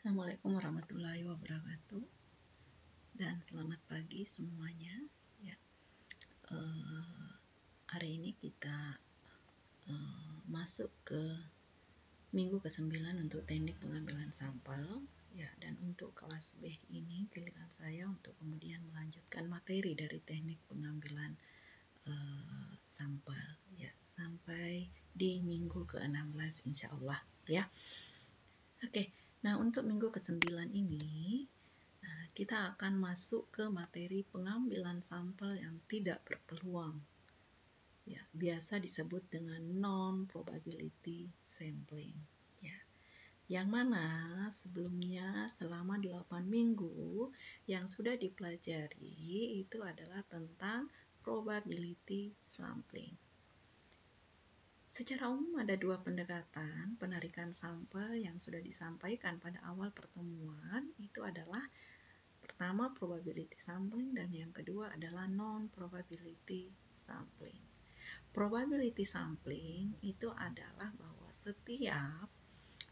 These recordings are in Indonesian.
Assalamualaikum warahmatullahi wabarakatuh dan selamat pagi semuanya. Ya, hari ini kita masuk ke minggu ke-9 untuk teknik pengambilan sampel. Ya, dan untuk kelas B ini giliran saya untuk kemudian melanjutkan materi dari teknik pengambilan sampel. Ya, sampai di minggu ke-16 insya Allah. Ya, oke. Nah, untuk minggu ke-9 ini kita akan masuk ke materi pengambilan sampel yang tidak berpeluang. Ya, biasa disebut dengan non-probability sampling. Ya. Yang mana sebelumnya selama 8 minggu yang sudah dipelajari itu adalah tentang probability sampling. Secara umum ada dua pendekatan penarikan sampel yang sudah disampaikan pada awal pertemuan. Itu adalah pertama probability sampling dan yang kedua adalah non-probability sampling. Probability sampling itu adalah bahwa setiap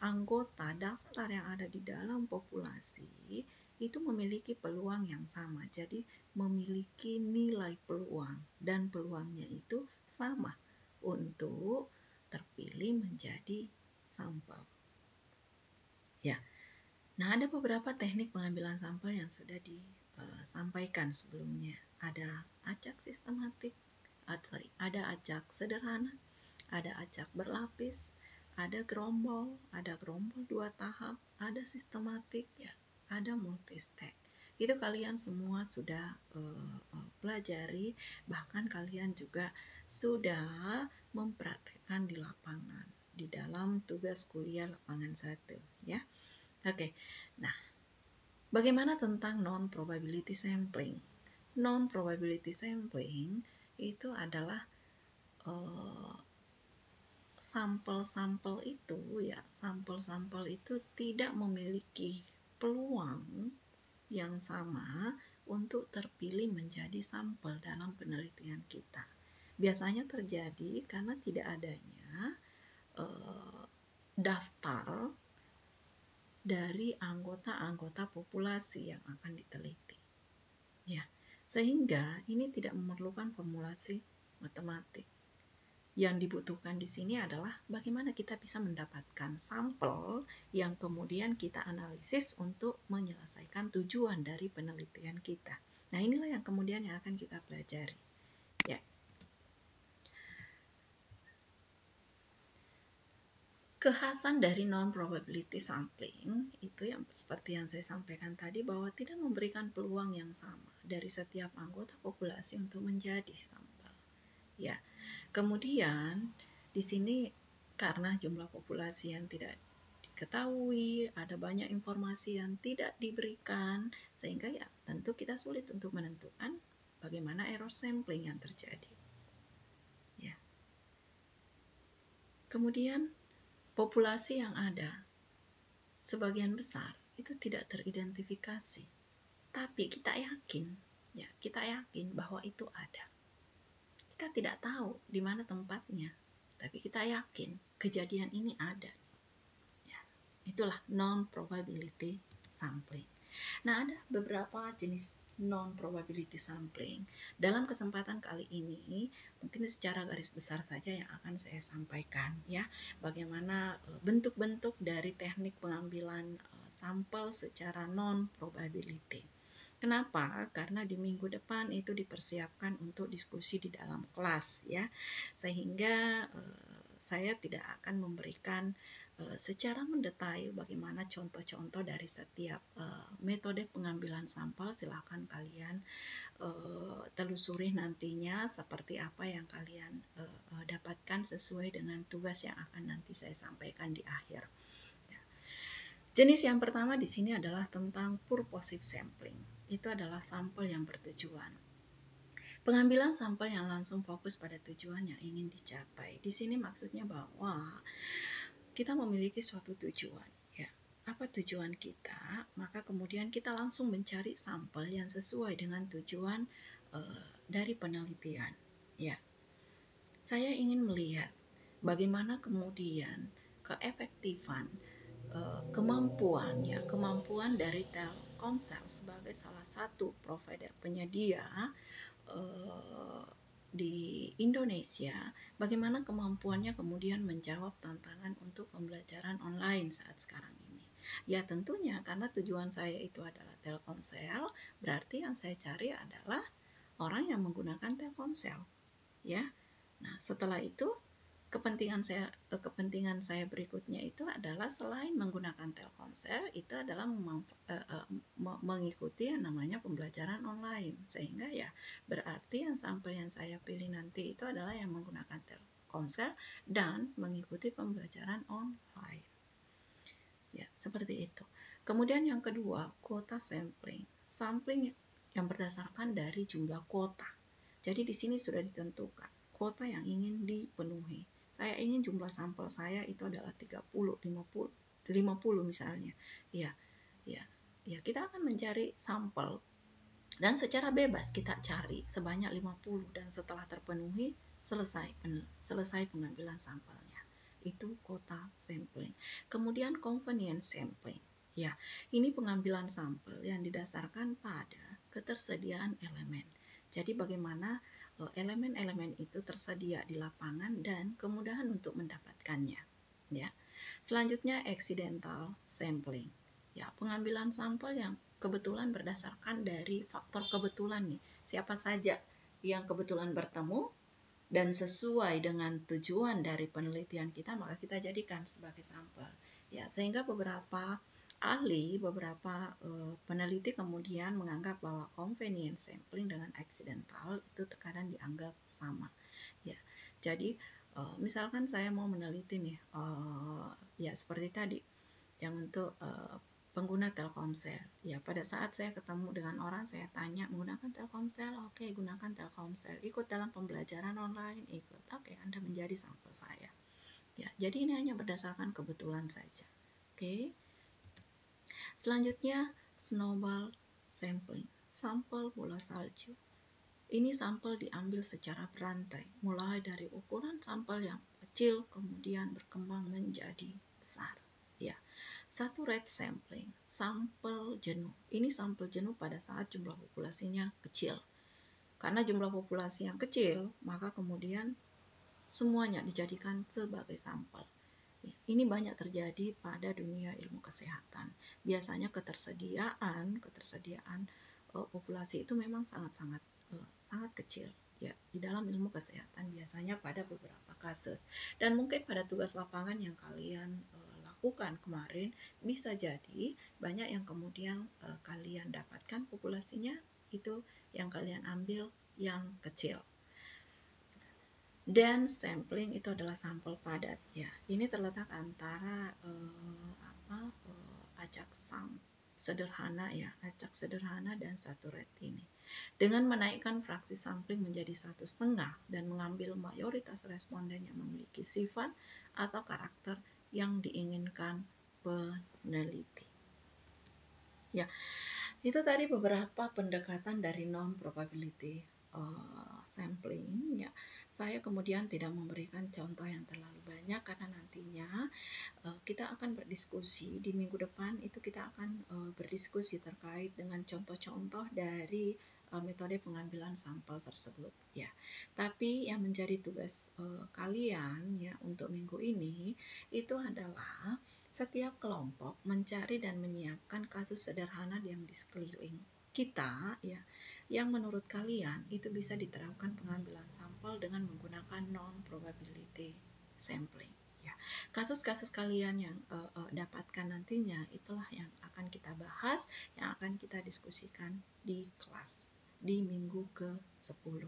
anggota daftar yang ada di dalam populasi itu memiliki peluang yang sama. Jadi memiliki nilai peluang dan peluangnya itu sama untuk terpilih menjadi sampel. Ya. Nah, ada beberapa teknik pengambilan sampel yang sudah disampaikan sebelumnya. Ada acak sistematik, ada acak sederhana, ada acak berlapis, ada gerombol 2 tahap, ada sistematik, ya, ada multi-step. Itu kalian semua sudah pelajari, bahkan kalian juga sudah mempraktekkan di lapangan, di dalam tugas kuliah lapangan 1, ya. Oke, nah, bagaimana tentang non-probability sampling? Non-probability sampling itu adalah sampel-sampel itu tidak memiliki peluang yang sama untuk terpilih menjadi sampel dalam penelitian kita. Biasanya terjadi karena tidak adanya daftar dari anggota-anggota populasi yang akan diteliti. Ya, sehingga ini tidak memerlukan formulasi matematik. Yang dibutuhkan di sini adalah bagaimana kita bisa mendapatkan sampel yang kemudian kita analisis untuk menyelesaikan tujuan dari penelitian kita. Nah, inilah yang kemudian yang akan kita pelajari. Ya. Kekhasan dari non-probability sampling itu yang seperti yang saya sampaikan tadi, bahwa tidak memberikan peluang yang sama dari setiap anggota populasi untuk menjadi sampel. Ya. Kemudian di sini karena jumlah populasi yang tidak diketahui, ada banyak informasi yang tidak diberikan, sehingga ya tentu kita sulit untuk menentukan bagaimana error sampling yang terjadi. Ya. Kemudian populasi yang ada sebagian besar itu tidak teridentifikasi, tapi kita yakin bahwa itu ada. Kita tidak tahu di mana tempatnya, tapi kita yakin kejadian ini ada. Ya, itulah non-probability sampling. Nah, ada beberapa jenis non-probability sampling. Dalam kesempatan kali ini, mungkin secara garis besar saja yang akan saya sampaikan, ya, bagaimana bentuk-bentuk dari teknik pengambilan sampel secara non-probability. Kenapa? Karena di minggu depan itu dipersiapkan untuk diskusi di dalam kelas, ya, sehingga saya tidak akan memberikan secara mendetail bagaimana contoh-contoh dari setiap metode pengambilan sampel. Silakan kalian telusuri nantinya seperti apa yang kalian dapatkan sesuai dengan tugas yang akan nanti saya sampaikan di akhir. Ya. Jenis yang pertama di sini adalah tentang purposive sampling. Itu adalah sampel yang bertujuan. Pengambilan sampel yang langsung fokus pada tujuan yang ingin dicapai. Di sini maksudnya bahwa kita memiliki suatu tujuan, ya. Apa tujuan kita? Maka kemudian kita langsung mencari sampel yang sesuai dengan tujuan dari penelitian, ya. Saya ingin melihat bagaimana kemudian keefektifan kemampuan dari Telkomsel sebagai salah satu provider penyedia di Indonesia, bagaimana kemampuannya kemudian menjawab tantangan untuk pembelajaran online saat sekarang ini. Ya tentunya karena tujuan saya itu adalah Telkomsel, berarti yang saya cari adalah orang yang menggunakan Telkomsel. Ya, nah setelah itu kepentingan saya berikutnya itu adalah selain menggunakan Telkomsel itu adalah mengikuti yang namanya pembelajaran online, sehingga ya berarti yang sampel yang saya pilih nanti itu adalah yang menggunakan Telkomsel dan mengikuti pembelajaran online. Ya, seperti itu. Kemudian yang kedua, kuota sampling. Sampling yang berdasarkan dari jumlah kuota. Jadi di sini sudah ditentukan kuota yang ingin dipenuhi. Saya ingin jumlah sampel saya itu adalah 30, 50 misalnya. Ya, kita akan mencari sampel dan secara bebas kita cari sebanyak 50 dan setelah terpenuhi selesai pengambilan sampelnya. Itu kuota sampling. Kemudian convenience sampling. Ya, ini pengambilan sampel yang didasarkan pada ketersediaan elemen. Jadi bagaimana elemen-elemen itu tersedia di lapangan dan kemudahan untuk mendapatkannya. Ya. Selanjutnya accidental sampling. Ya, pengambilan sampel yang kebetulan berdasarkan dari faktor kebetulan nih. Siapa saja yang kebetulan bertemu dan sesuai dengan tujuan dari penelitian kita, maka kita jadikan sebagai sampel. Ya, sehingga beberapa peneliti kemudian menganggap bahwa convenience sampling dengan accidental itu terkadang dianggap sama. Ya, jadi misalkan saya mau meneliti nih, ya seperti tadi, yang untuk pengguna Telkomsel. Ya, pada saat saya ketemu dengan orang, saya tanya menggunakan Telkomsel, oke, gunakan Telkomsel. Ikut dalam pembelajaran online, ikut. Oke, Anda menjadi sampel saya. Ya, jadi ini hanya berdasarkan kebetulan saja. Oke. Selanjutnya, snowball sampling, sampel bola salju. Ini sampel diambil secara berantai, mulai dari ukuran sampel yang kecil, kemudian berkembang menjadi besar. Ya, satu rate sampling, sampel jenuh. Ini sampel jenuh pada saat jumlah populasinya kecil. Karena jumlah populasi yang kecil, maka kemudian semuanya dijadikan sebagai sampel. Ini banyak terjadi pada dunia ilmu kesehatan. Biasanya ketersediaan populasi itu memang sangat kecil. Ya, di dalam ilmu kesehatan biasanya pada beberapa kasus. Dan mungkin pada tugas lapangan yang kalian lakukan kemarin, bisa jadi banyak yang kemudian kalian dapatkan populasinya itu yang kalian ambil yang kecil. Dense sampling itu adalah sampel padat. Ya, ini terletak antara acak sederhana ya, acak sederhana dan satu rate ini. Dengan menaikkan fraksi sampling menjadi 1,5 dan mengambil mayoritas responden yang memiliki sifat atau karakter yang diinginkan peneliti. Ya, itu tadi beberapa pendekatan dari non-probability sampling. Ya, saya kemudian tidak memberikan contoh yang terlalu banyak karena nantinya kita akan berdiskusi di minggu depan. Itu kita akan berdiskusi terkait dengan contoh-contoh dari metode pengambilan sampel tersebut. Ya, tapi yang menjadi tugas kalian ya untuk minggu ini itu adalah setiap kelompok mencari dan menyiapkan kasus sederhana yang di sekeliling kita ya, yang menurut kalian itu bisa diterapkan pengambilan sampel dengan menggunakan non-probability sampling. Ya, kasus-kasus kalian yang dapatkan nantinya itulah yang akan kita bahas, yang akan kita diskusikan di kelas di minggu ke-10.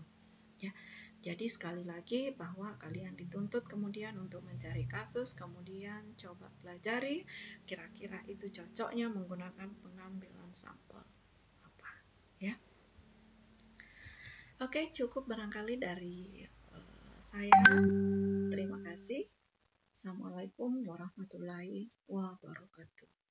Ya, jadi sekali lagi bahwa kalian dituntut kemudian untuk mencari kasus, kemudian coba pelajari kira-kira itu cocoknya menggunakan pengambilan sampel apa, ya. Oke, cukup barangkali dari saya. Terima kasih. Assalamualaikum warahmatullahi wabarakatuh.